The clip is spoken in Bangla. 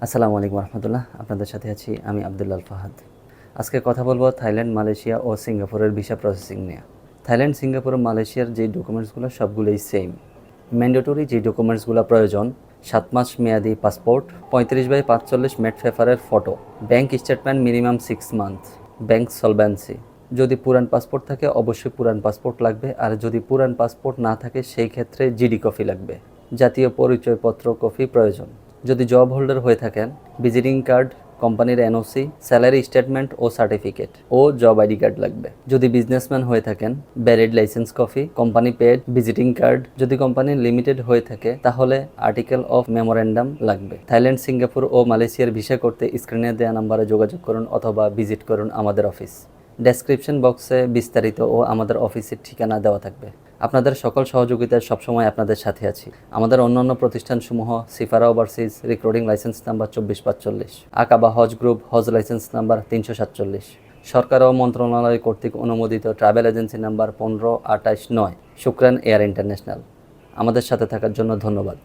আসসালামু আলাইকুম রহমতুল্লাহ। আপনাদের সাথে আছি আমি আবদুল্লাল ফাহাদ। আজকে কথা বলবো থাইল্যান্ড, মালয়েশিয়া ও সিঙ্গাপুরের ভিসা প্রসেসিং নিয়ে। থাইল্যান্ড, সিঙ্গাপুর ও মালয়েশিয়ার যে ডকুমেন্টসগুলো সবগুলোই সেম। ম্যান্ডেটরি যে ডকুমেন্টসগুলো প্রয়োজন: 7 মাস মেয়াদি পাসপোর্ট, 35/45 মেট পেপারের photo, bank statement minimum 6 month, bank solvency. যদি পুরান পাসপোর্ট থাকে অবশ্যই পুরান পাসপোর্ট লাগবে, আর যদি পুরান পাসপোর্ট না থাকে সেই ক্ষেত্রে জিডি কপি লাগবে। জাতীয় পরিচয়পত্র কপি প্রয়োজন। যদি জব হোল্ডার হয়ে থাকেন, ভিজিটিং কার্ড, কোম্পানির এনওসি, স্যালারি স্টেটমেন্ট ও সার্টিফিকেট ও জব আইডি কার্ড লাগবে। যদি বিজনেসম্যান হয়ে থাকেন, valid licence copy, company paid visiting card. যদি কোম্পানি লিমিটেড হয়ে থাকে তাহলে আর্টিকেল অফ মেমোরেন্ডাম লাগবে। থাইল্যান্ড, সিঙ্গাপুর ও মালয়েশিয়ার ভিসা করতে স্ক্রিনে দেওয়া নাম্বারে যোগাযোগ করুন অথবা ভিজিট করুন আমাদের অফিস। ডেসক্রিপশন বক্সে বিস্তারিত ও আমাদের অফিসের ঠিকানা দেওয়া থাকবে। আপনাদের সকল সহযোগিতায় সবসময় আপনাদের সাথে আছি। আমাদের অন্যান্য প্রতিষ্ঠানসমূহ: সিফারা ওভারসিজ, রিক্রুটিং লাইসেন্স নাম্বার 2445, আকাবা হজ গ্রুপ, হজ লাইসেন্স নাম্বার 347, সরকার ও মন্ত্রণালয় কর্তৃক অনুমোদিত ট্রাভেল এজেন্সি নাম্বার 15289, শুক্রান এয়ার ইন্টারন্যাশনাল। আমাদের সাথে থাকার জন্য ধন্যবাদ।